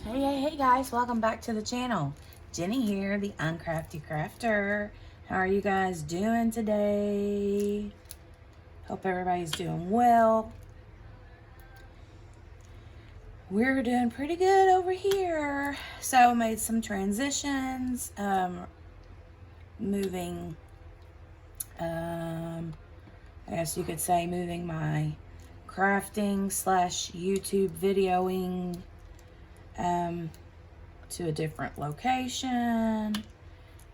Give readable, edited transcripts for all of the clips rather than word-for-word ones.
Hey guys, welcome back to the channel. Jenny here, the Uncrafty Crafter. How are you guys doing today? Hope everybody's doing well. We're doing pretty good over here. So made some transitions, moving, I guess you could say moving my crafting slash YouTube videoing to a different location,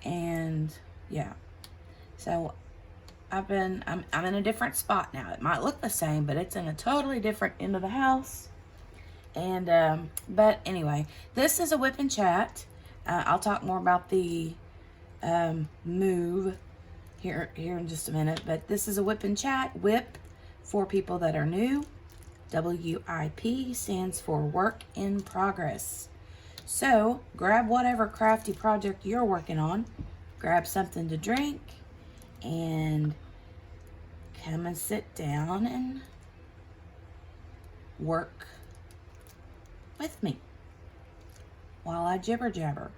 and yeah, so I'm in a different spot now. It might look the same, but it's in a totally different end of the house. And but anyway, this is a whip and chat. I'll talk more about the move here in just a minute, but this is a whip and chat. WIP, for people that are new, WIP stands for work in progress. So grab whatever crafty project you're working on, grab something to drink, and come and sit down and work with me while I jibber jabber.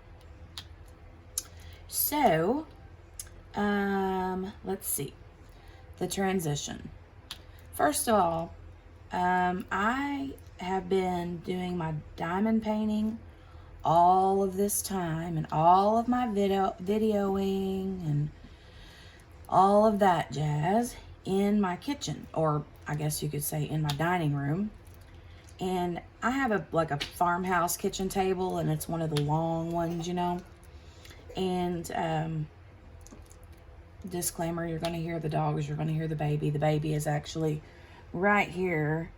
So, let's see, the transition. First of all, I have been doing my diamond painting all of this time, and all of my videoing and all of that jazz in my kitchen, or I guess you could say in my dining room. And I have a farmhouse kitchen table, and it's one of the long ones, you know. And disclaimer, you're going to hear the dogs, you're going to hear the baby. The baby is actually right here,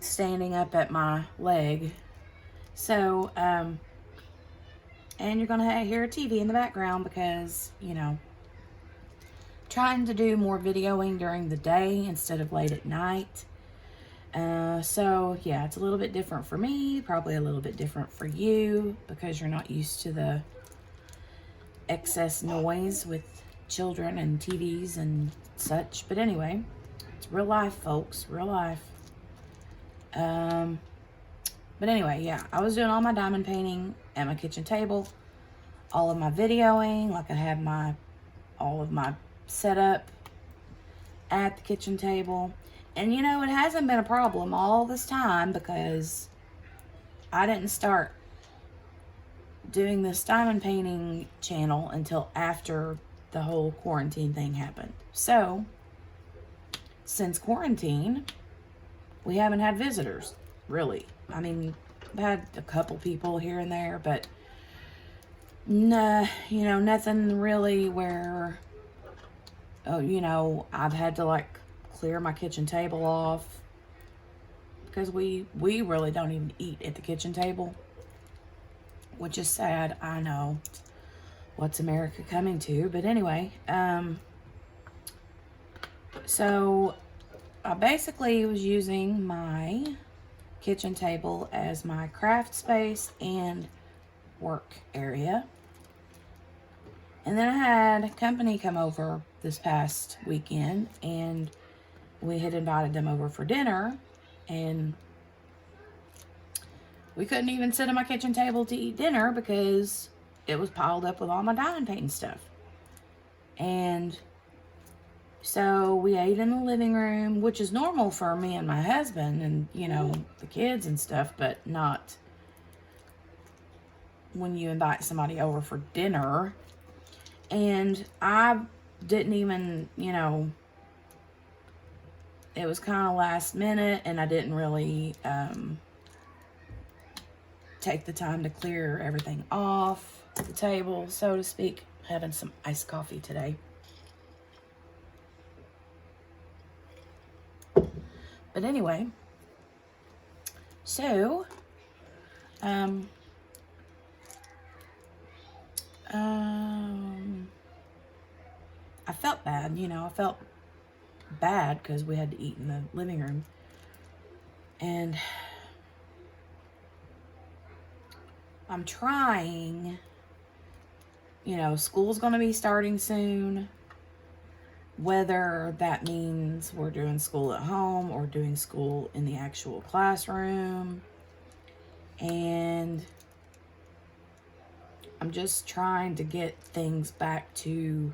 standing up at my leg. So, and you're going to hear a TV in the background because, you know, trying to do more videoing during the day instead of late at night. So yeah, it's a little bit different for me, probably a little bit different for you because you're not used to the excess noise with children and TVs and such. But anyway, it's real life, folks, real life. But anyway, yeah, I was doing all my diamond painting at my kitchen table, all of my videoing, like I had all of my setup at the kitchen table. And you know, it hasn't been a problem all this time because I didn't start doing this diamond painting channel until after the whole quarantine thing happened. So, since quarantine, we haven't had visitors, really. I mean, I've had a couple people here and there, but nah, you know, nothing really where, oh, you know, I've had to like clear my kitchen table off because we really don't even eat at the kitchen table, which is sad. I know, what's America coming to? But anyway, so I basically was using my kitchen table as my craft space and work area. And then I had company come over this past weekend, and we had invited them over for dinner, and we couldn't even sit at my kitchen table to eat dinner because it was piled up with all my diamond painting stuff. And so we ate in the living room, which is normal for me and my husband and, you know, the kids and stuff, but not when you invite somebody over for dinner. And I didn't even, you know, it was kind of last minute, and I didn't really take the time to clear everything off the table, so to speak. Having some iced coffee today. But anyway, so I felt bad, you know, I felt bad because we had to eat in the living room. And I'm trying, you know, school's going to be starting soon. whether that means we're doing school at home or doing school in the actual classroom. And I'm just trying to get things back to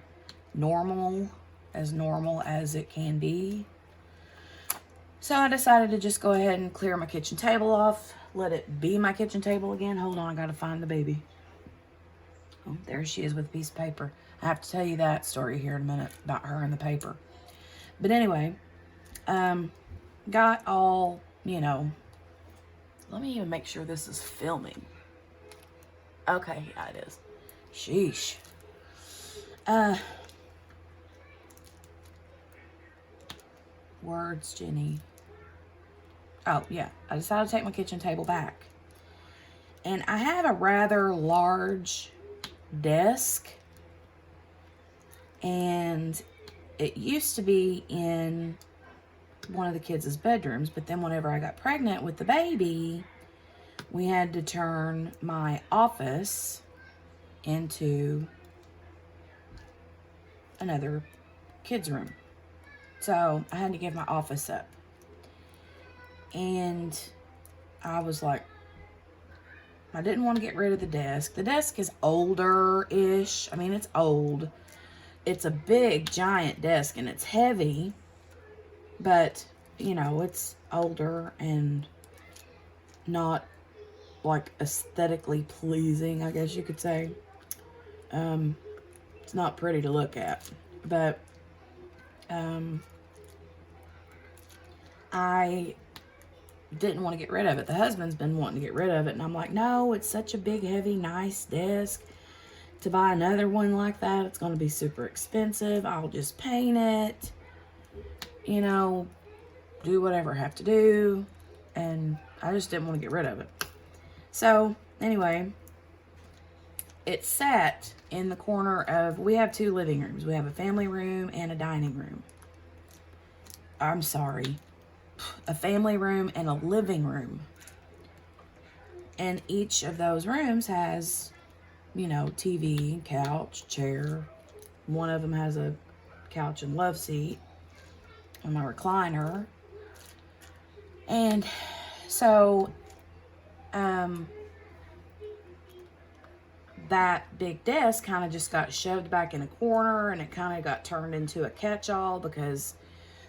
normal as it can be. So I decided to just go ahead and clear my kitchen table off. Let it be my kitchen table again. Hold on, I gotta find the baby. Oh, there she is with a piece of paper. I have to tell you that story here in a minute about her and the paper. But anyway, got all, you know, let me even make sure this is filming. Okay, yeah, it is. Sheesh. Words, Jenny. Oh, yeah. I decided to take my kitchen table back. And I have a rather large desk. And it used to be in one of the kids' bedrooms. But then whenever I got pregnant with the baby, we had to turn my office into another kid's room. So I had to give my office up. And I was like, I didn't want to get rid of the desk. The desk is older-ish. I mean, it's old. It's a big, giant desk, and it's heavy. But, you know, it's older and not, like, aesthetically pleasing, I guess you could say. It's not pretty to look at. But, I didn't want to get rid of it. The husband's been wanting to get rid of it, and I'm like, no, it's such a big, heavy, nice desk. To buy another one like that, it's going to be super expensive. I'll just paint it, you know, do whatever I have to do, and I just didn't want to get rid of it. So, anyway, it sat in the corner of, we have 2 living rooms. We have a family room and a dining room. I'm sorry. A family room and a living room. And each of those rooms has, you know, TV, couch, chair. One of them has a couch and love seat and my recliner. And so, that big desk kind of just got shoved back in a corner, and it kind of got turned into a catch-all because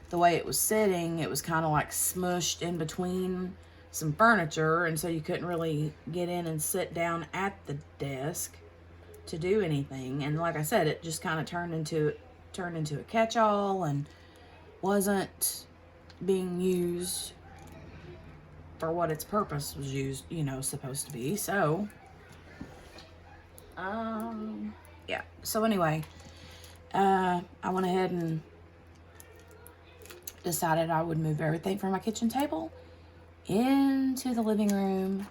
the way it was sitting, it was kind of like smushed in between some furniture, and so you couldn't really get in and sit down at the desk to do anything. And like I said, it just kind of turned into a catch-all and wasn't being used for what its purpose was used, you know, supposed to be. So, yeah. So anyway, I went ahead and decided I would move everything from my kitchen table into the living room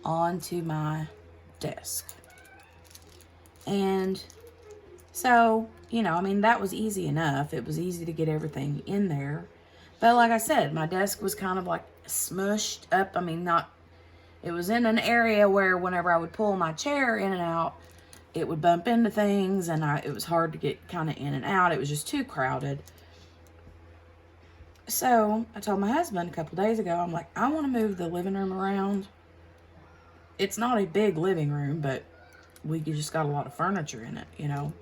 onto my desk. And so, you know, I mean, that was easy enough. It was easy to get everything in there. But like I said, my desk was kind of like smushed up. I mean, it was in an area where whenever I would pull my chair in and out, it would bump into things, and it was hard to get kind of in and out. It was just too crowded. So I told my husband a couple days ago, I'm like, I want to move the living room around. It's not a big living room, but we just got a lot of furniture in it, you know.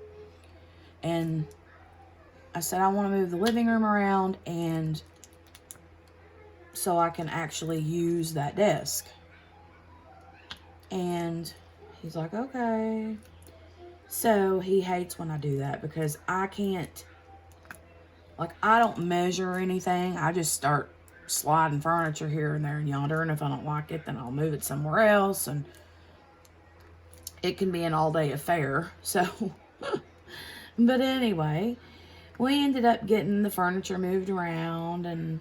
And I said, I want to move the living room around, and so I can actually use that desk. And he's like, okay. So he hates when I do that because I can't, like, I don't measure anything. I just start sliding furniture here and there and yonder, and if I don't like it, then I'll move it somewhere else, and it can be an all-day affair. So, but anyway, we ended up getting the furniture moved around, and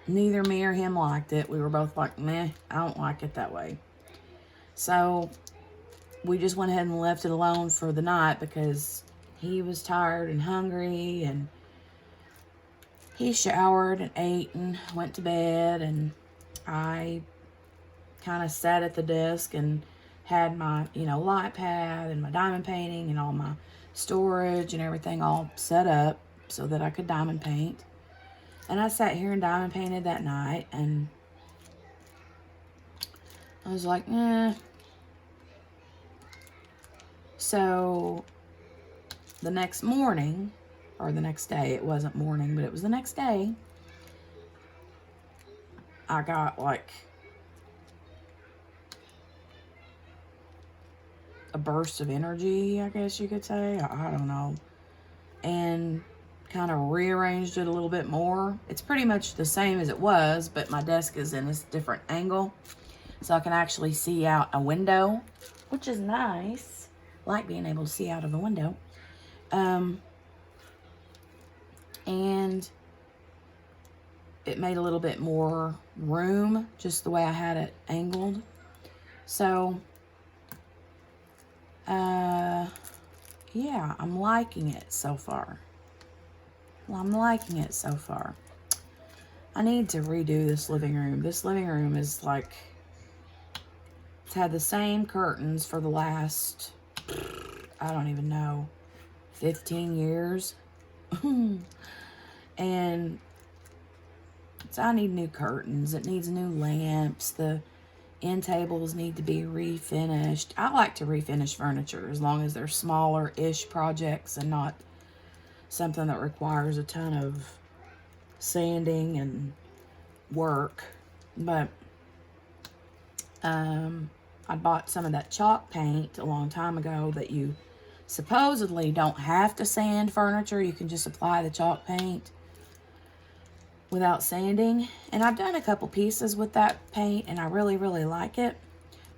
neither me or him liked it. We were both like, meh, I don't like it that way. So we just went ahead and left it alone for the night because he was tired and hungry, and he showered and ate and went to bed, and I kind of sat at the desk and had my, you know, light pad and my diamond painting and all my storage and everything all set up so that I could diamond paint. And I sat here and diamond painted that night, and I was like, eh. So the next morning, or the next day, it wasn't morning, but it was the next day, I got like a burst of energy, I guess you could say. I don't know. And kind of rearranged it a little bit more. It's pretty much the same as it was, but my desk is in this different angle, so I can actually see out a window, which is nice. I like being able to see out of the window. And it made a little bit more room, just the way I had it angled. So, yeah, I'm liking it so far. Well, I'm liking it so far. I need to redo this living room. This living room is like, it's had the same curtains for the last, I don't even know, 15 years. And so I need new curtains. It needs new lamps. The end tables need to be refinished. I like to refinish furniture as long as they're smaller-ish projects and not something that requires a ton of sanding and work. But I bought some of that chalk paint a long time ago that you supposedly don't have to sand furniture. You can just apply the chalk paint without sanding. And I've done a couple pieces with that paint, and I really, really like it.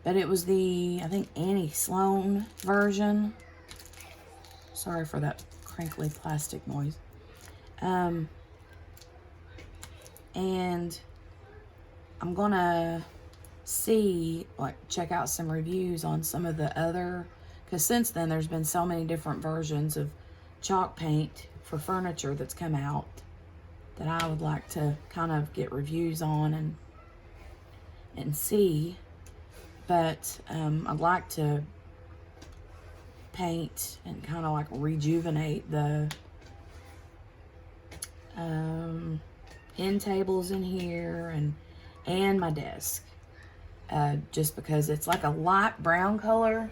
But it was the, I think, Annie Sloan version. Sorry for that crinkly plastic noise. And I'm gonna see, like, check out some reviews on some of the other, because since then there's been so many different versions of chalk paint for furniture that's come out that I would like to kind of get reviews on and see. But I'd like to paint and kind of like rejuvenate the end tables in here and my desk, just because it's like a light brown color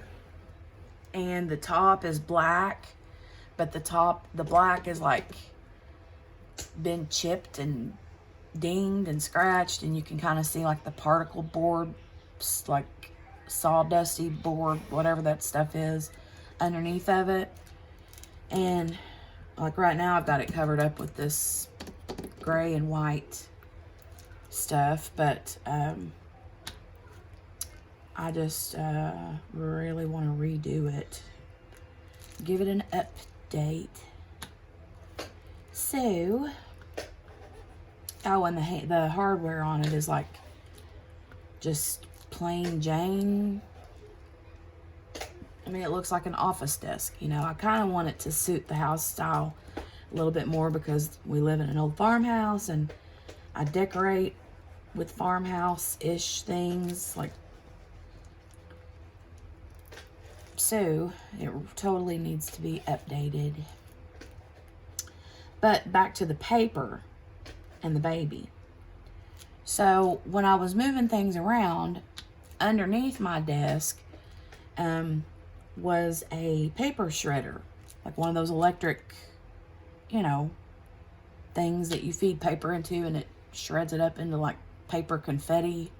and the top is black, but the black is like been chipped and dinged and scratched, and you can kind of see like the particle board, like sawdusty board, whatever that stuff is, underneath of it. And like right now I've got it covered up with this gray and white stuff, but I just really want to redo it, give it an update. So, oh, and the hardware on it is like just plain Jane. I mean, it looks like an office desk, you know. I kind of want it to suit the house style a little bit more because we live in an old farmhouse, and I decorate with farmhouse-ish things, like, so it totally needs to be updated. But back to the paper and the baby. So when I was moving things around, underneath my desk was a paper shredder, like one of those electric, you know, things that you feed paper into and it shreds it up into like paper confetti.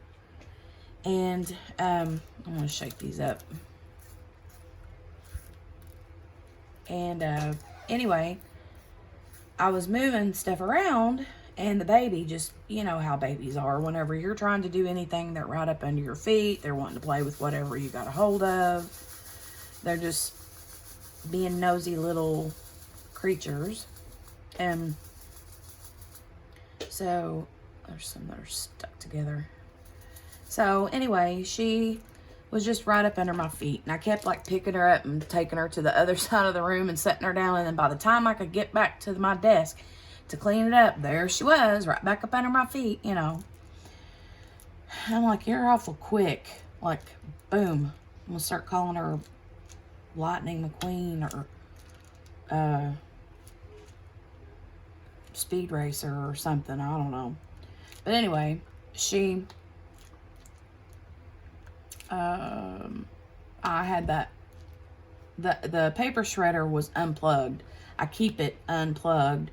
And I'm gonna shake these up. And anyway, I was moving stuff around, and the baby just, you know how babies are. Whenever you're trying to do anything, they're right up under your feet. They're wanting to play with whatever you got a hold of. They're just being nosy little creatures. And so there's some that are stuck together. So anyway, she was just right up under my feet, and I kept like picking her up and taking her to the other side of the room and setting her down. And then by the time I could get back to my desk to clean it up, there she was, right back up under my feet, you know. I'm like, you're awful quick. Like, boom. I'm gonna start calling her Lightning McQueen or speed racer or something. I don't know. But anyway, I had that, the paper shredder was unplugged. I keep it unplugged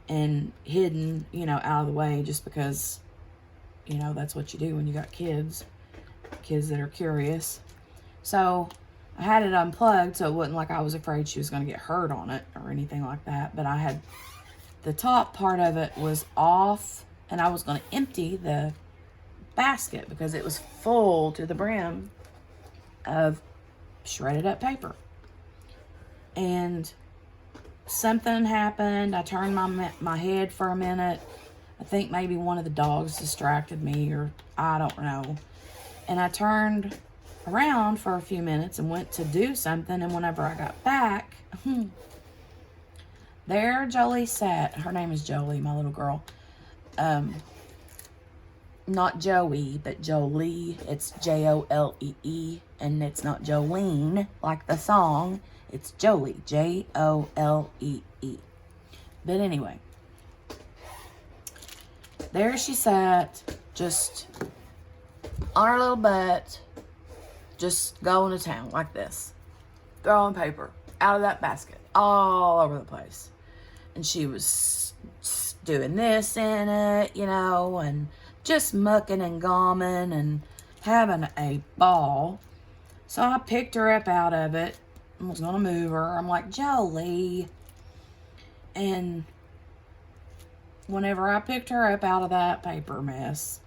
and hidden, you know, out of the way, just because, you know, that's what you do when you got kids that are curious. So I had it unplugged, so it wasn't like I was afraid she was going to get hurt on it or anything like that. But I had, the top part of it was off, and I was going to empty the basket because it was full to the brim of shredded up paper. And something happened. I turned my head for a minute. I think maybe one of the dogs distracted me, or I don't know. And I turned around for a few minutes and went to do something. And whenever I got back, there Jolie sat. Her name is Jolie, my little girl. Not Joey, but Jolie. It's Jolee, and it's not Jolene like the song. It's Jolie, Jolee. But anyway, there she sat, just on her little butt, just going to town like this, throwing paper out of that basket all over the place. And she was doing this in it, you know, and just mucking and gomming and having a ball. So I picked her up out of it and was going to move her. I'm like, Jolie. And whenever I picked her up out of that paper mess,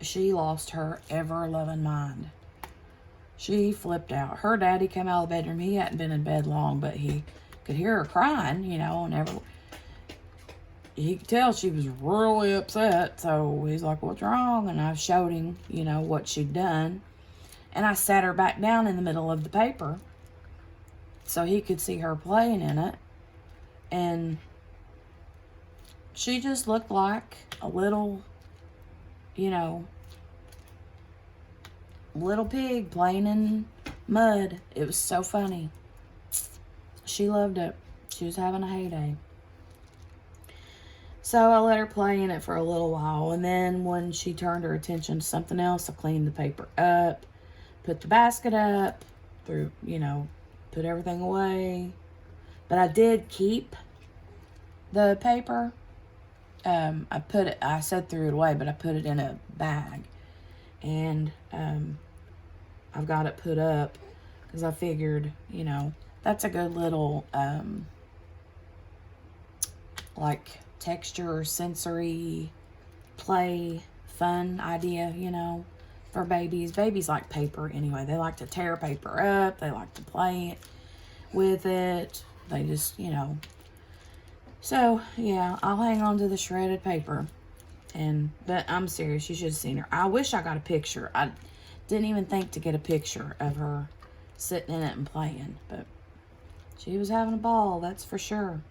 she lost her ever-loving mind. She flipped out. Her daddy came out of the bedroom. He hadn't been in bed long, but he could hear her crying, you know, and he could tell she was really upset. So he's like, what's wrong? And I showed him, you know, what she'd done. And I sat her back down in the middle of the paper so he could see her playing in it. And she just looked like a little, you know, little pig playing in mud. It was so funny. She loved it. She was having a heyday. So I let her play in it for a little while, and then when she turned her attention to something else, I cleaned the paper up, put the basket up, threw, you know, put everything away. But I did keep the paper. I said threw it away, but I put it in a bag. And I've got it put up because I figured, you know, that's a good little, like, texture, sensory, play, fun idea, you know, for babies. Babies like paper anyway. They like to tear paper up. They like to play with it. They just, you know. So, yeah, I'll hang on to the shredded paper. But I'm serious. You should have seen her. I wish I got a picture. I didn't even think to get a picture of her sitting in it and playing. But she was having a ball, that's for sure.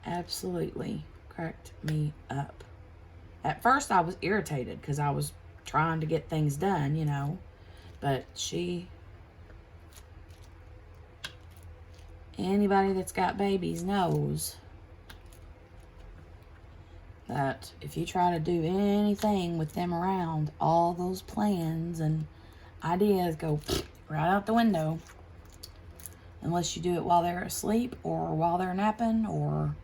Absolutely cracked me up. At first I was irritated because I was trying to get things done, you know. But anybody that's got babies knows that if you try to do anything with them around, all those plans and ideas go right out the window. Unless you do it while they're asleep, or while they're napping, or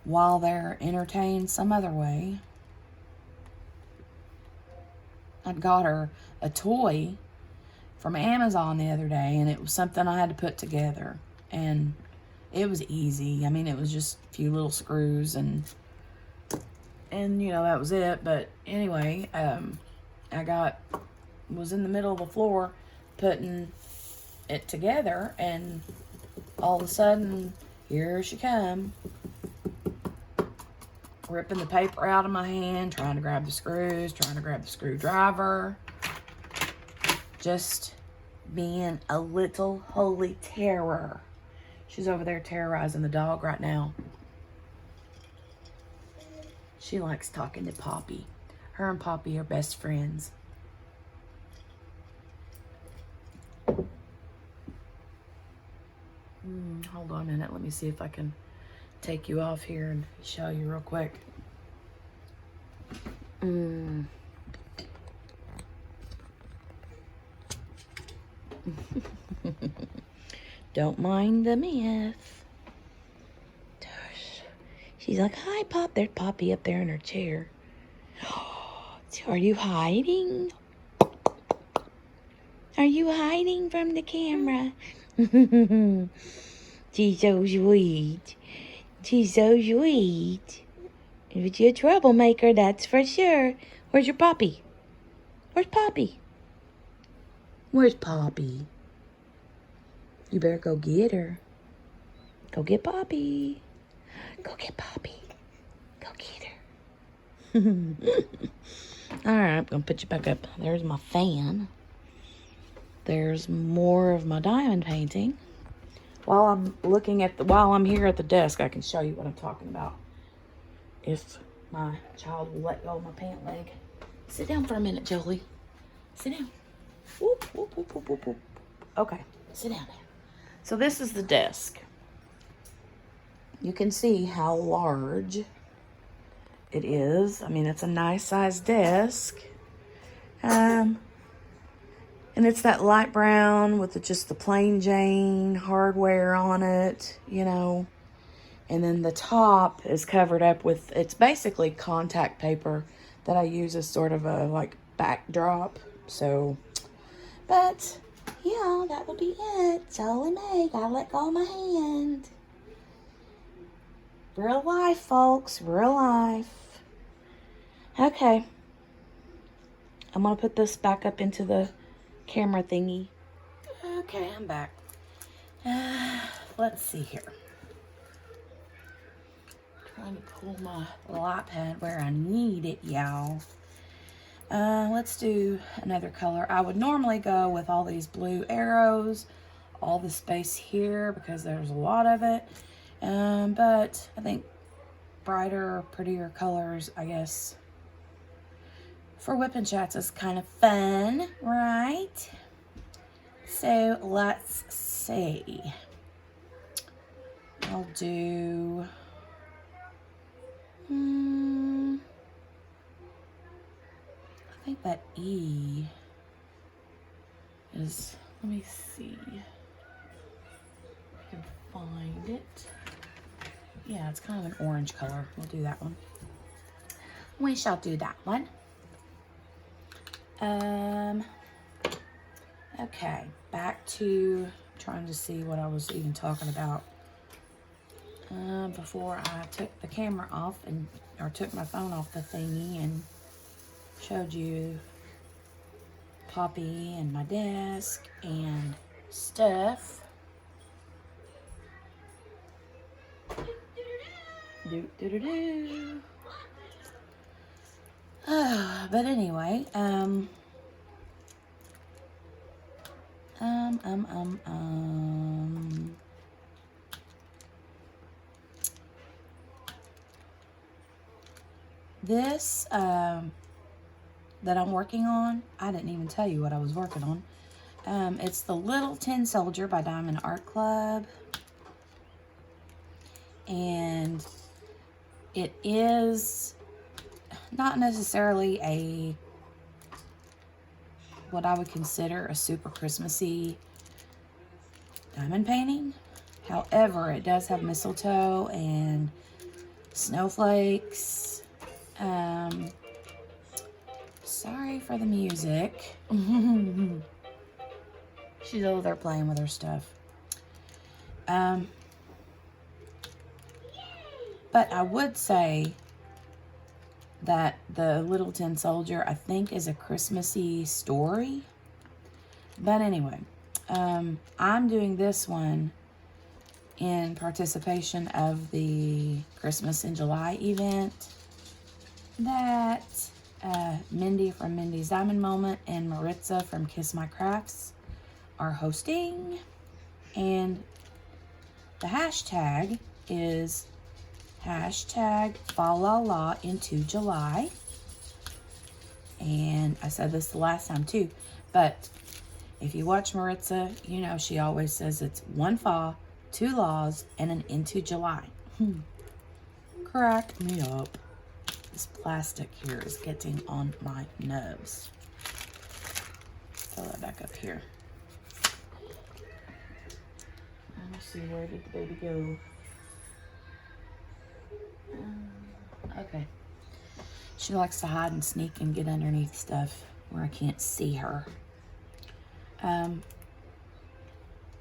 while they're entertained some other way. I got her a toy from Amazon the other day, and it was something I had to put together. And it was easy. I mean, it was just a few little screws and you know, that was it. But anyway, was in the middle of the floor putting it together, and all of a sudden, here she come, ripping the paper out of my hand, trying to grab the screws, trying to grab the screwdriver, just being a little holy terror. She's over there terrorizing the dog right now. She likes talking to Poppy. Her and Poppy are best friends. Hold on a minute. Let me see if I can take you off here and show you real quick. Don't mind the mess. She's like, hi, Pop. There's Poppy up there in her chair. Are you hiding? Are you hiding from the camera? She's so sweet. She's so sweet. But you're a troublemaker, that's for sure. Where's your Poppy? Where's Poppy? Where's Poppy? You better go get her. Go get Poppy. Go get Poppy. Go get her. Alright, I'm going to put you back up. There's my fan. There's more of my diamond painting. While I'm here at the desk, I can show you what I'm talking about. If my child will let go of my pant leg. Sit down for a minute, Jolie. Sit down. Whoop, whoop, whoop, whoop, whoop, whoop. Okay, sit down there. So this is the desk. You can see how large it is. I mean, it's a nice sized desk. And it's that light brown with just the plain Jane hardware on it, you know. And then the top is covered up with, it's basically contact paper that I use as sort of a like backdrop. So, but yeah, that would be it. Jolie Mae, gotta let go of my hand. Real life, folks, real life. Okay. I'm gonna put this back up into the camera thingy. Okay, I'm back. Let's see here. Trying to pull my little iPad where I need it, y'all. Let's do another color. I would normally go with all these blue arrows, all the space here because there's a lot of it. But I think brighter, prettier colors, I guess, for WIP and chats is kind of fun, right? So let's see. I'll do, I think that E is, let me see if I can find it. Yeah, it's kind of an orange color. We'll do that one. We shall do that one. Okay, back to trying to see what I was even talking about before I took the camera off or took my phone off the thingy and showed you Poppy and my desk and stuff. But anyway, this, that I'm working on, I didn't even tell you what I was working on. It's the Little Tin Soldier by Diamond Art Club. And it is not necessarily what I would consider a super Christmassy diamond painting. However, it does have mistletoe and snowflakes. Sorry for the music. She's over there playing with her stuff. But I would say that the Little Tin Soldier, I think, is a Christmassy story. But anyway, I'm doing this one in participation of the Christmas in July event that Mindy from Mindy's Diamond Moment and Maritza from Kiss My Crafts are hosting. And the hashtag is #FalalaLa into July. And I said this the last time too, but if you watch Maritza, you know she always says it's 1 fa, 2 laws, and an Into July. Crack me up. This plastic here is getting on my nerves. Throw that back up here. Let me see, where did the baby go? Okay. She likes to hide and sneak and get underneath stuff where I can't see her.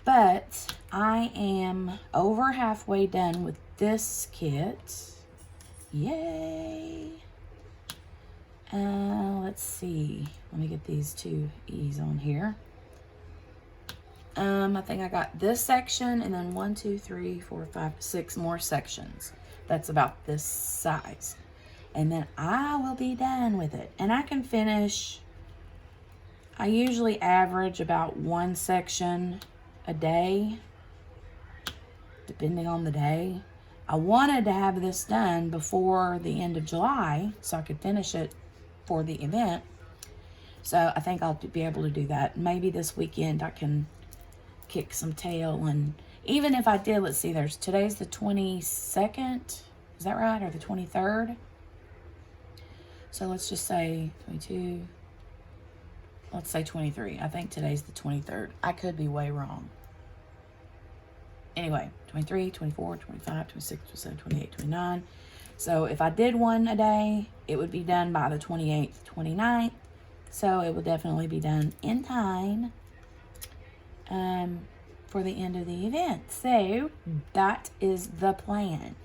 But I am over halfway done with this kit. Yay! Let's see. Let me get these 2 E's on here. I think I got this section and then 1, 2, 3, 4, 5, 6 more sections. That's about this size. And then I will be done with it. And I can finish, I usually average about 1 section a day, depending on the day. I wanted to have this done before the end of July so I could finish it for the event. So I think I'll be able to do that. Maybe this weekend I can kick some tail. And even if I did, let's see, today's the 22nd. Is that right? Or the 23rd? So let's just say 22. Let's say 23. I think today's the 23rd. I could be way wrong. Anyway, 23, 24, 25, 26, 27, 28, 29. So if I did one a day, it would be done by the 28th, 29th. So it will definitely be done in time for the end of the event. So that is the plan.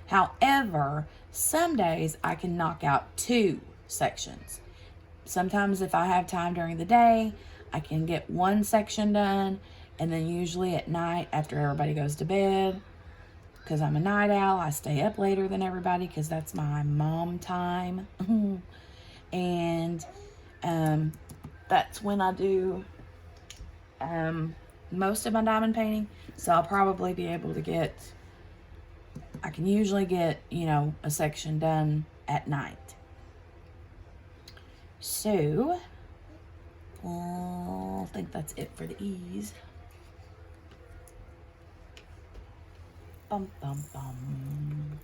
However, some days I can knock out 2 sections. Sometimes if I have time during the day, I can get 1 section done, and then usually at night after everybody goes to bed, because I'm a night owl, I stay up later than everybody because that's my mom time. And that's when I do most of my diamond painting. So I'll probably be able to I can usually get, a section done at night. So, I think that's it for the E's. Bum, bum, bum.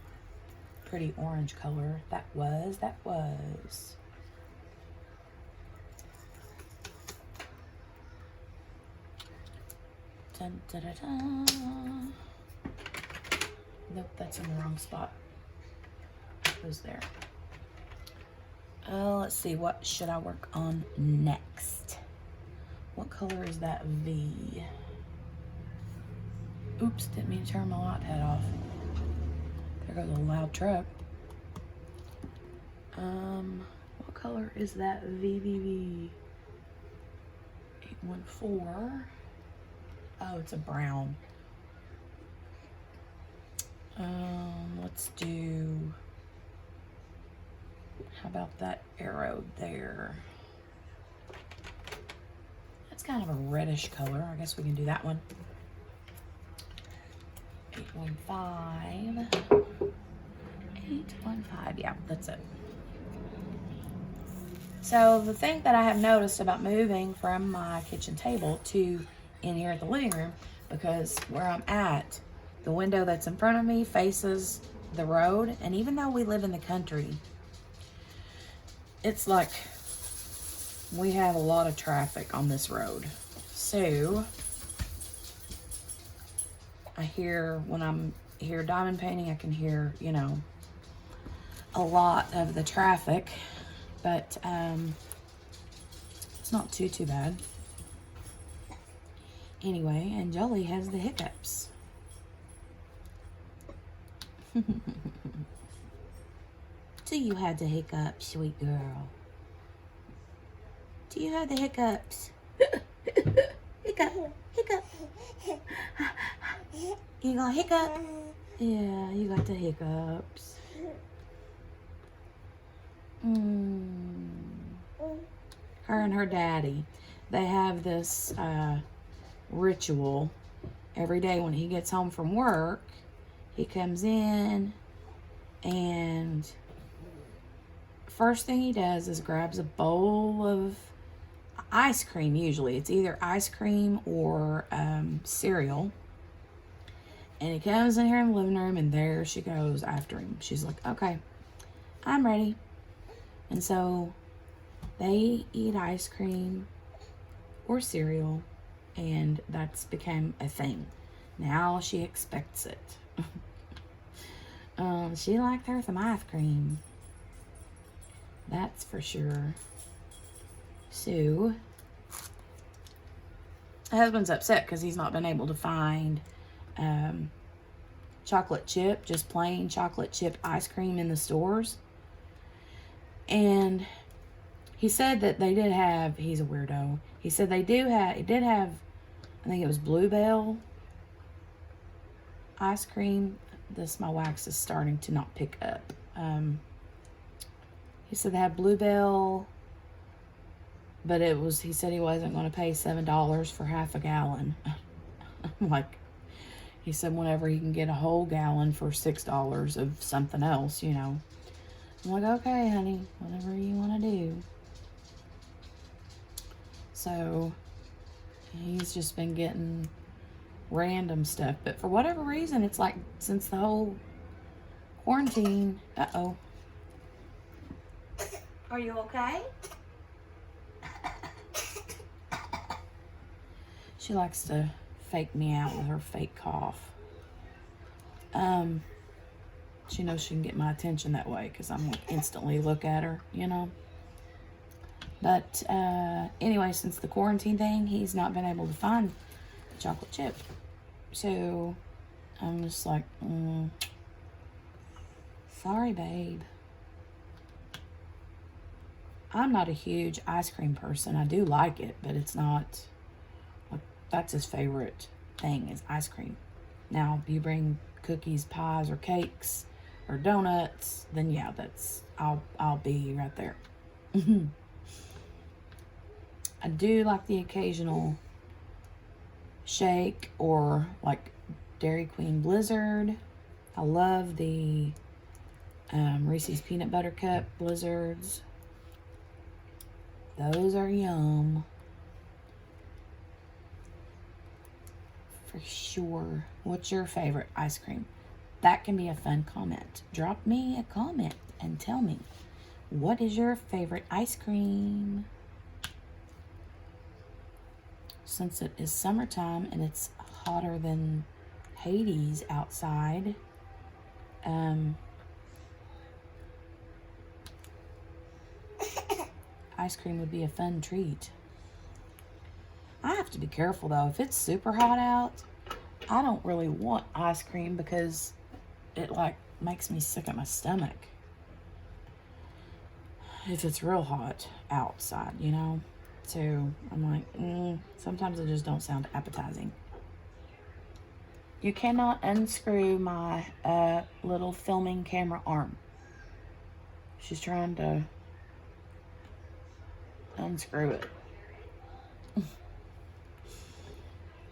Pretty orange color. That was. Dun, da, da, da. Nope, that's in the wrong spot. It was there. Let's see, what should I work on next? What color is that V? Oops, didn't mean to turn my light pad off. There goes a loud truck. What color is that VVV? 814. Oh, it's a brown. Let's do, how about that arrow there? That's kind of a reddish color. I guess we can do that one. 815. 815, yeah, that's it. So the thing that I have noticed about moving from my kitchen table to in here at the living room, because where I'm at, the window that's in front of me faces the road, and even though we live in the country, it's like we have a lot of traffic on this road. So I hear, when I'm here diamond painting, I can hear, a lot of the traffic, but it's not too bad. Anyway, and Jolie has the hiccups. Do you have the hiccups, sweet girl? Do you have the hiccups? Hiccup, hiccup. You got hiccup? Yeah, you got the hiccups. Her and her daddy, they have this ritual. Every day when he gets home from work, he comes in, and first thing he does is grabs a bowl of ice cream. Usually it's either ice cream or cereal, And he comes in here in the living room, and there she goes after him. She's like, okay, I'm ready. And so they eat ice cream or cereal, and that's became a thing. Now she expects it. She liked her some ice cream. That's for sure. So, my husband's upset because he's not been able to find chocolate chip, just plain chocolate chip ice cream in the stores. And he said that they did have, he's a weirdo. He said they did have, I think it was Bluebell ice cream. My wax is starting to not pick up. He said they had Bluebell, but he said he wasn't going to pay $7 for half a gallon. I'm like, he said whenever he can get a whole gallon for $6 of something else, you know. I'm like, okay, honey, whatever you want to do. So, he's just been getting random stuff. But for whatever reason, it's like, since the whole quarantine... Uh-oh. Are you okay? She likes to fake me out with her fake cough. She knows she can get my attention that way because I'm like instantly look at her, you know. But anyway, since the quarantine thing, he's not been able to find the chocolate chip. So I'm just like, sorry, babe. I'm not a huge ice cream person. I do like it, but it's not, like, that's his favorite thing is ice cream. Now, if you bring cookies, pies, or cakes, or donuts, then yeah, I'll be right there. I do like the occasional shake or like Dairy Queen Blizzard. I love the Reese's Peanut Butter Cup Blizzards. Those are yum. For sure. What's your favorite ice cream? That can be a fun comment. Drop me a comment and tell me, what is your favorite ice cream? Since it is summertime and it's hotter than Hades outside, ice cream would be a fun treat. I have to be careful though. If it's super hot out, I don't really want ice cream because it like makes me sick at my stomach. If it's real hot outside, you know. So I'm like, sometimes it just don't sound appetizing. You cannot unscrew my little filming camera arm. She's trying to unscrew it.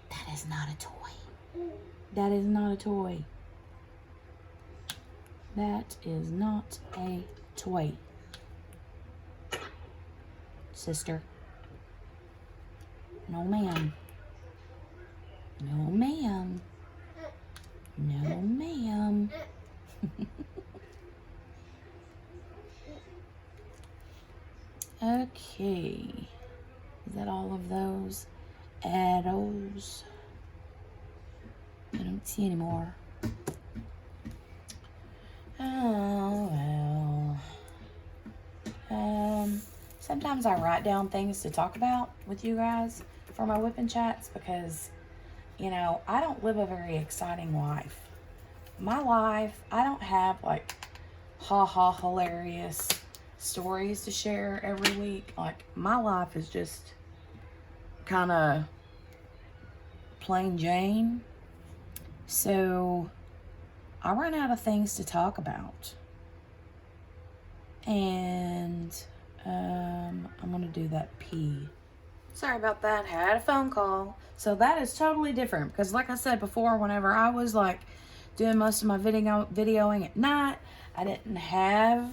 That is not a toy. That is not a toy. That is not a toy. Sister. No, ma'am. No, ma'am. No, ma'am. Okay. Is that all of those arrows? I don't see any more. Oh, well. Sometimes I write down things to talk about with you guys for my whipping chats because, you know, I don't live a very exciting life. My life, I don't have like hilarious stories to share every week. Like, my life is just kind of plain Jane. So I run out of things to talk about. And I'm going to do that P. Sorry about that. Had a phone call. So that is totally different because like I said before, whenever I was like doing most of my videoing at night, I didn't have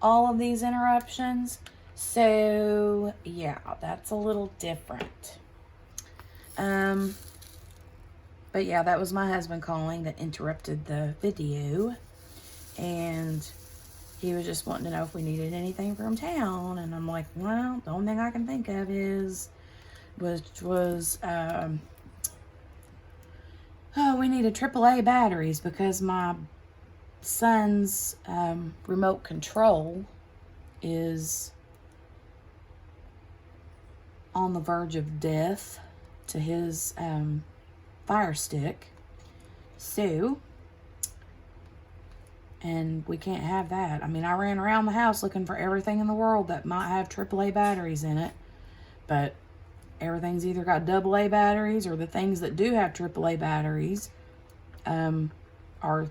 all of these interruptions. So yeah, that's a little different. But yeah, that was my husband calling that interrupted the video. And he was just wanting to know if we needed anything from town. And I'm like, well, the only thing I can think of was oh, we needed AAA batteries because my son's remote control is on the verge of death to his Fire Stick. So, and we can't have that. I mean, I ran around the house looking for everything in the world that might have AAA batteries in it, but everything's either got AA batteries, or the things that do have AAA batteries are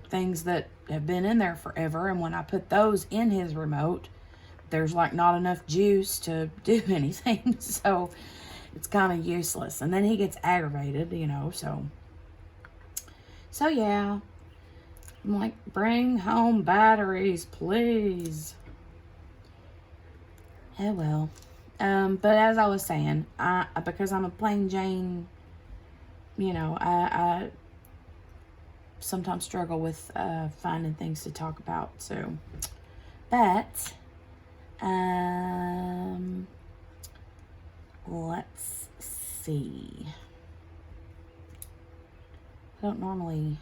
things that have been in there forever. And when I put those in his remote, there's like not enough juice to do anything. So it's kind of useless. And then he gets aggravated, you know, so yeah. I'm like, bring home batteries, please. Oh, well. But as I was saying, because I'm a plain Jane, you know, I sometimes struggle with finding things to talk about. So, but let's see. I don't normally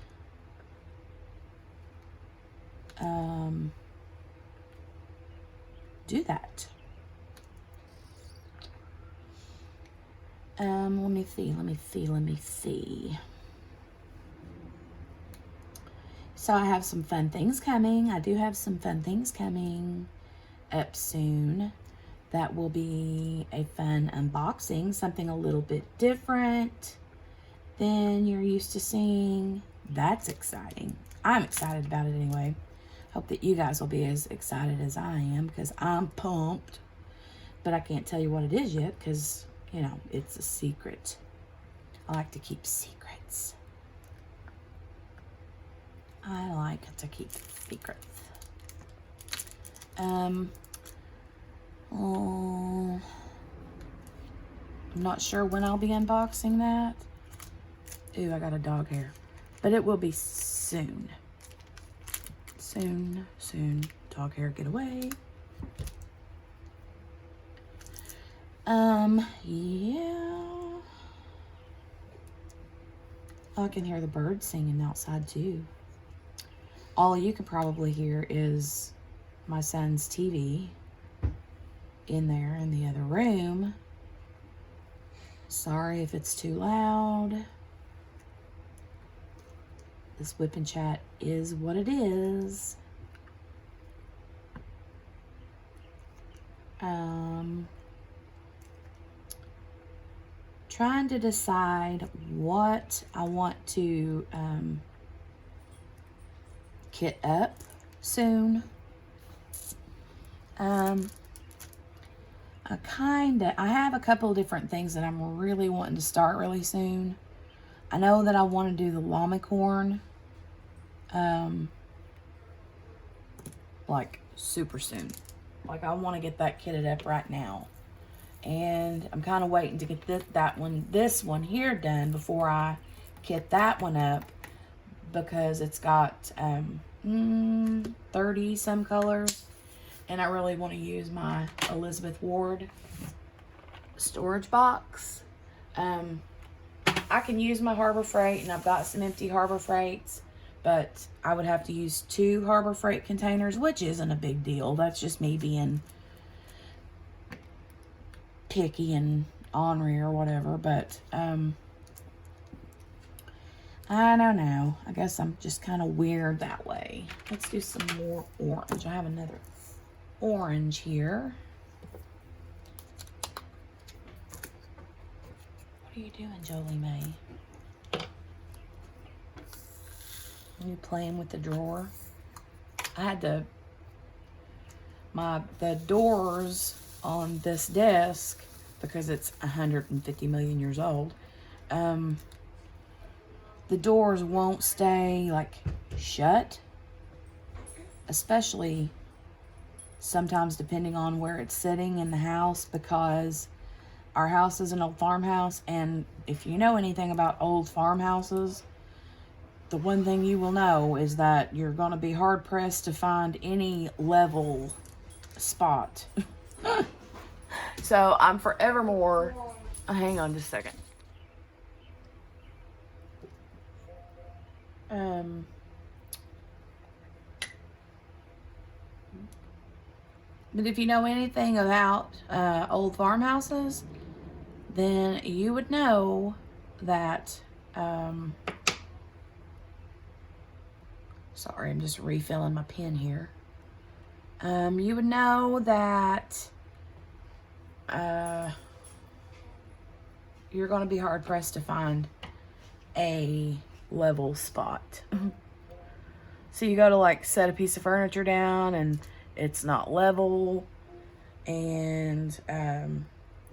do that. Let me see. So I have some fun things coming. I do have some fun things coming up soon. That will be a fun unboxing, something a little bit different than you're used to seeing. That's exciting. I'm excited about it anyway. Hope that you guys will be as excited as I am, because I'm pumped. But I can't tell you what it is yet because, you know, it's a secret. I like to keep secrets. I like to keep secrets. I'm not sure when I'll be unboxing that. Ooh, I got a dog hair. But it will be soon. Soon. Dog hair, get away. Yeah. Oh, I can hear the birds singing outside too. All you can probably hear is my son's TV in there in the other room. Sorry if it's too loud. This WIP and chat is what it is. Trying to decide what I want to kit up soon. I have a couple of different things that I'm really wanting to start really soon. I know that I want to do the llama-corn, like super soon. Like I want to get that kitted up right now. And I'm kind of waiting to get this one here done before I kit that one up, because it's got 30 some colors, and I really want to use my Elizabeth Ward storage box. I can use my Harbor Freight, and I've got some empty Harbor Freights, but I would have to use 2 Harbor Freight containers, which isn't a big deal. That's just me being picky and ornery or whatever, but I don't know. I guess I'm just kind of weird that way. Let's do some more orange. I have another orange here. What are you doing, Jolie Mae? Are you playing with the drawer? I had the doors on this desk, because it's 150 million years old. The doors won't stay like shut, especially sometimes depending on where it's sitting in the house, because our house is an old farmhouse, and if you know anything about old farmhouses, the one thing you will know is that you're going to be hard pressed to find any level spot. So I'm forevermore, hang on just a second. But if you know anything about old farmhouses, then you would know that, sorry, I'm just refilling my pen here. You would know that you're going to be hard pressed to find a level spot. So you go to like set a piece of furniture down and it's not level, and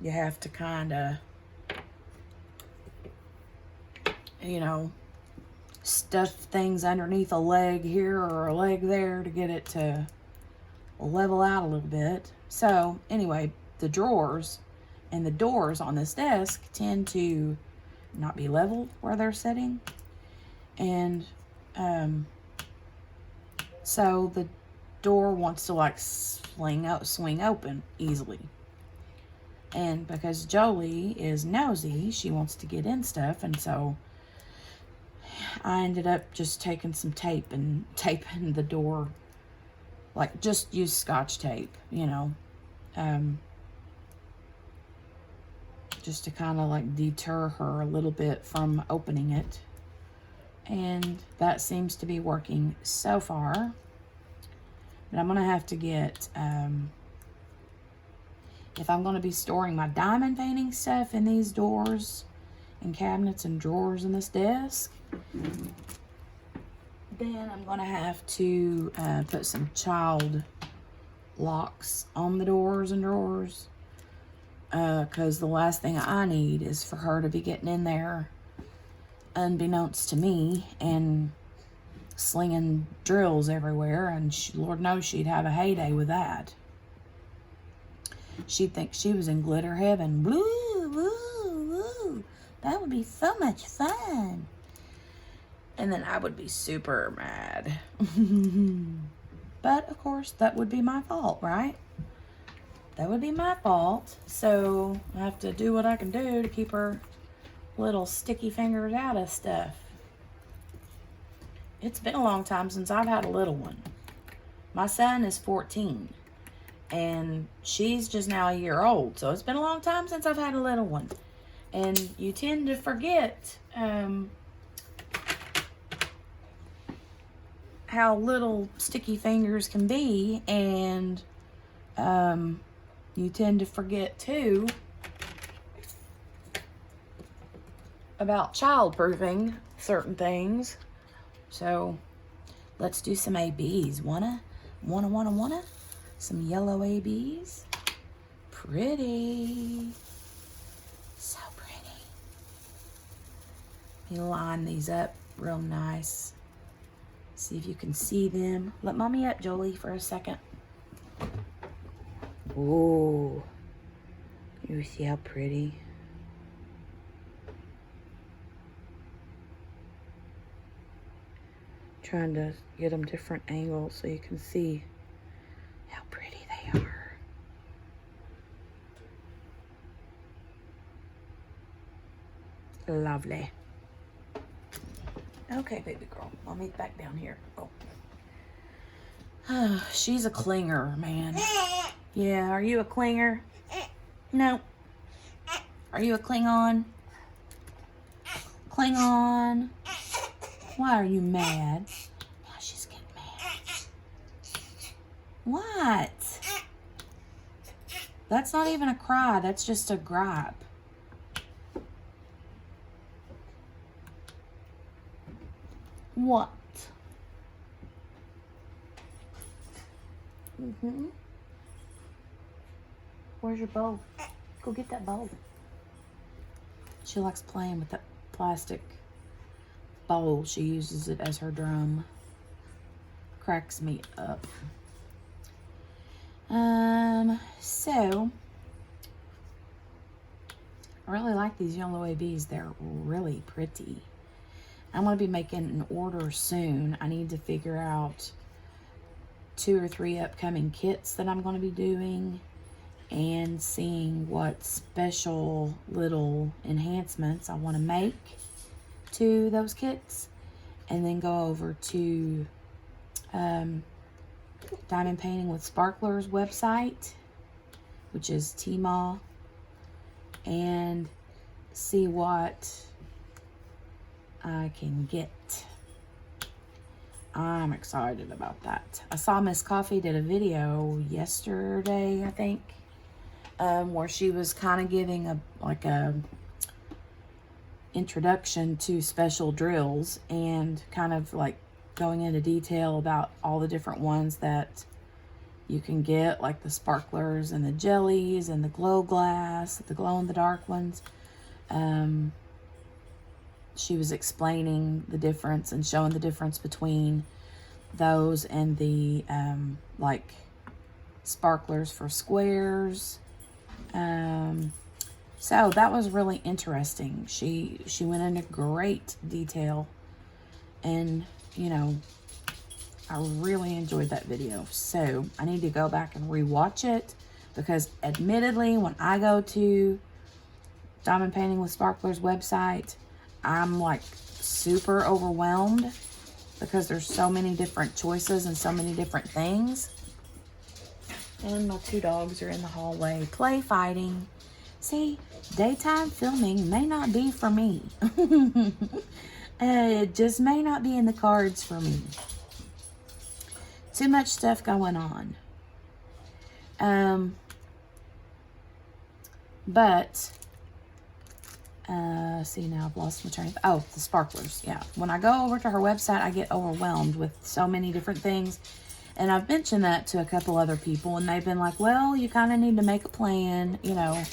you have to kind of, you know, stuff things underneath a leg here or a leg there to get it to level out a little bit. So anyway, the drawers and the doors on this desk tend to not be level where they're sitting, and so the door wants to like swing open easily. And because Jolie is nosy, she wants to get in stuff, and so I ended up just taking some tape and taping the door, like just use Scotch tape, you know, just to kind of like deter her a little bit from opening it. And that seems to be working so far. But I'm going to have to get, if I'm going to be storing my diamond painting stuff in these doors and cabinets and drawers in this desk, then I'm going to have to put some child locks on the doors and drawers, because the last thing I need is for her to be getting in there unbeknownst to me and slinging drills everywhere, and Lord knows she'd have a heyday with that. She'd think she was in glitter heaven. Woo, woo, woo. That would be so much fun. And then I would be super mad. But of course, that would be my fault, right? That would be my fault. So I have to do what I can do to keep her little sticky fingers out of stuff. It's been a long time since I've had a little one. My son is 14 and she's just now a year old. So it's been a long time since I've had a little one. And you tend to forget how little sticky fingers can be. And you tend to forget too about childproofing certain things. So let's do some ABs. Wanna? Some yellow ABs. Pretty. So pretty. Let me line these up real nice. See if you can see them. Let mommy up, Jolie, for a second. Ooh. You see how pretty? Trying to get them different angles so you can see how pretty they are. Lovely. Okay, baby girl, I'll meet back down here. Oh, she's a clinger, man. Yeah, are you a clinger? No. Are you a Klingon? Klingon. Why are you mad? Now she's getting mad. What? That's not even a cry. That's just a gripe. What? Where's your bowl? Go get that bowl. She likes playing with that plastic bowl. She uses it as her drum. Cracks me up. So I really like these yellow ABs. They're really pretty. I'm going to be making an order soon. I need to figure out 2 or 3 upcoming kits that I'm going to be doing, and seeing what special little enhancements I want to make to those kits, and then go over to Diamond Painting with Sparklers website, which is Tmall, and see what I can get. I'm excited about that. I saw Miss Coffee did a video yesterday, I think, where she was kind of giving a introduction to special drills, and kind of like going into detail about all the different ones that you can get, like the sparklers and the jellies and the glow glass, the glow in the dark ones. She was explaining the difference and showing the difference between those and the like sparklers for squares. So that was really interesting. She went into great detail, and you know, I really enjoyed that video. So I need to go back and rewatch it, because admittedly, when I go to Diamond Painting with Sparklers website, I'm like super overwhelmed, because there's so many different choices and so many different things. And my 2 dogs are in the hallway play fighting. See, daytime filming may not be for me. It just may not be in the cards for me. Too much stuff going on. But see, now I've lost my train of, oh, the sparklers. Yeah, when I go over to her website, I get overwhelmed with so many different things. And I've mentioned that to a couple other people, and they've been like, well, you kind of need to make a plan, you know,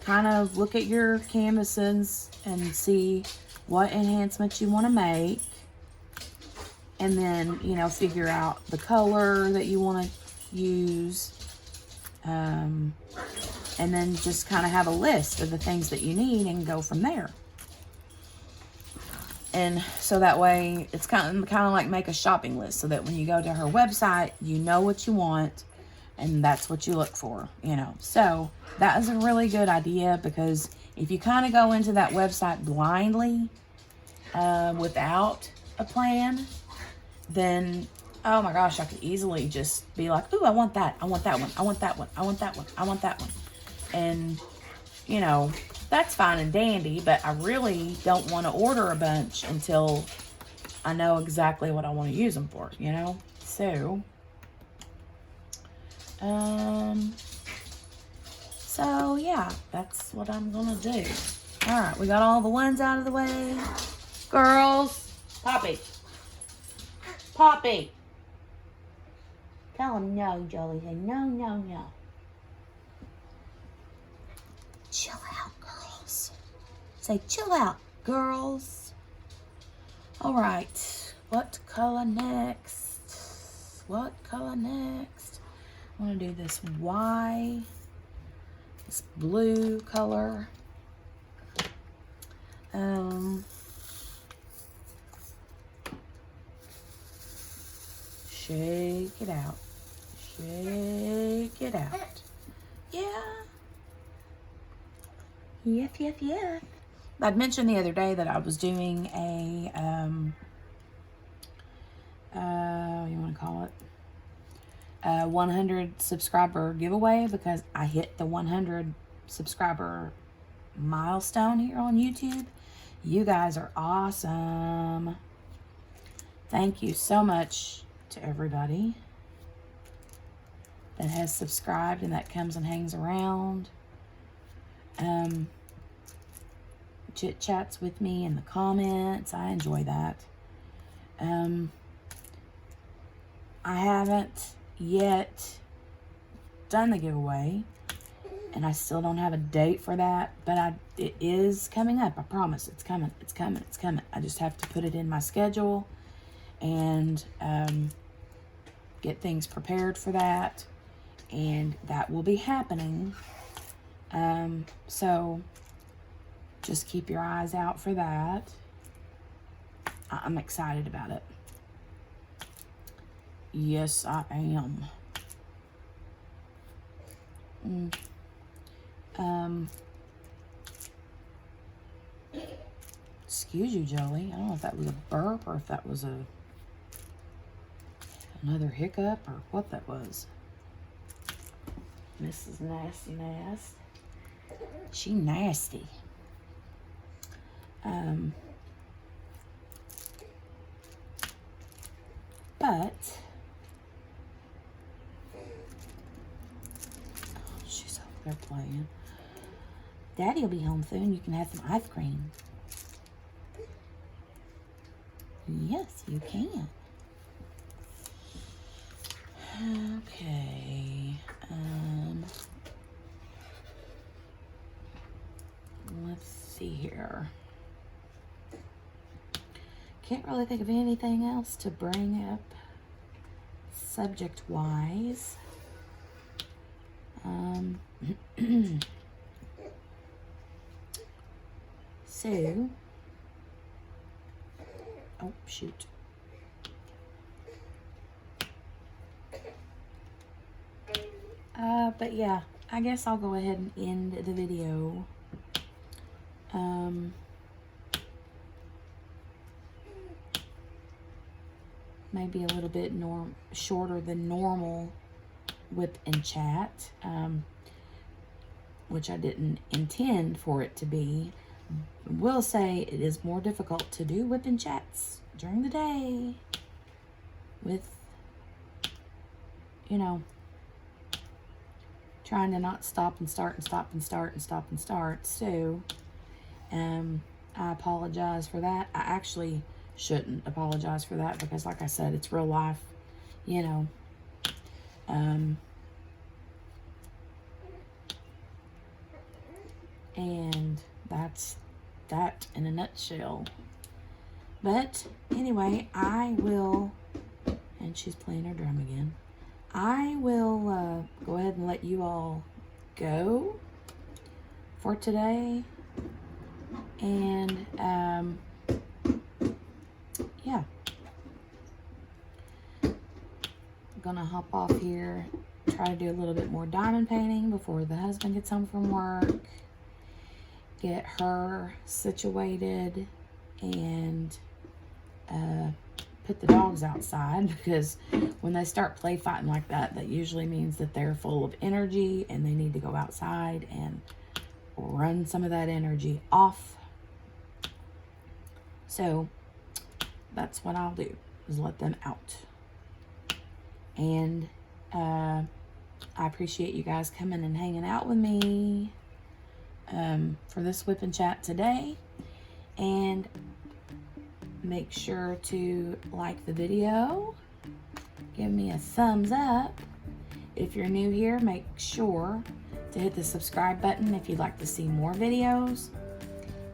kind of look at your canvases and see what enhancements you want to make, and then, you know, figure out the color that you want to use, and then just kind of have a list of the things that you need and go from there. And so that way it's kind of like make a shopping list, so that when you go to her website, you know what you want, and that's what you look for, you know. So that is a really good idea, because if you kind of go into that website blindly, without a plan, then, oh my gosh, I could easily just be like, ooh, I want that. I want that one. I want that one. I want that one. I want that one. And, you know, that's fine and dandy, but I really don't want to order a bunch until I know exactly what I want to use them for, you know? So, yeah, that's what I'm gonna do. All right, we got all the ones out of the way. Girls, Poppy. Poppy. Tell him no, Joey. Say no, no, no. Chill out, girls. Say chill out, girls. All right, what color next? What color next? I want to do this this blue color. Shake it out. Shake it out. Yeah. Yes. I'd mentioned the other day that I was doing a, what do you want to call it? 100 subscriber giveaway, because I hit the 100 subscriber milestone here on YouTube. You guys are awesome. Thank you so much to everybody that has subscribed and that comes and hangs around. Chit chats with me in the comments. I enjoy that. I haven't yet done the giveaway, and I still don't have a date for that, but it is coming up. I promise. It's coming. I just have to put it in my schedule and get things prepared for that, and that will be happening. So just keep your eyes out for that. I'm excited about it. Yes, I am. Excuse you, Joey. I don't know if that was a burp or if that was another hiccup or what that was. Mrs. Nasty Nast. She nasty. But she's over there playing. Daddy will be home soon. You can have some ice cream. Yes, you can. Okay. Let's see here. Can't really think of anything else to bring up subject-wise. So, oh shoot. But yeah, I guess I'll go ahead and end the video. Maybe a little bit shorter than normal WIP and chat, which I didn't intend for it to be. I will say it is more difficult to do WIP and chats during the day with, you know, trying to not stop and start and stop and start and stop and start. So, I apologize for that. I actually shouldn't apologize for that because, like I said, it's real life, you know. And that's that in a nutshell. But anyway, I will, and she's playing her drum again. I will go ahead and let you all go for today. And yeah, I'm gonna hop off here, try to do a little bit more diamond painting before the husband gets home from work, get her situated, and put the dogs outside, because when they start play fighting like that, that usually means that they're full of energy and they need to go outside and run some of that energy off. So that's what I'll do, is let them out. And I appreciate you guys coming and hanging out with me for this WIP and chat today. And make sure to like the video, give me a thumbs up. If you're new here, make sure to hit the subscribe button if you'd like to see more videos.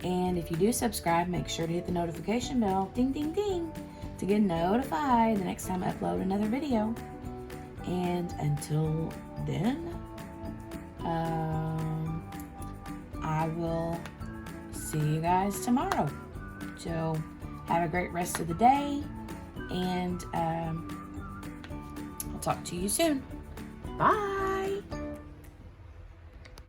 And if you do subscribe, make sure to hit the notification bell, ding ding ding, to get notified the next time I upload another video. And until then, I will see you guys tomorrow. So have a great rest of the day, and I'll talk to you soon. Bye.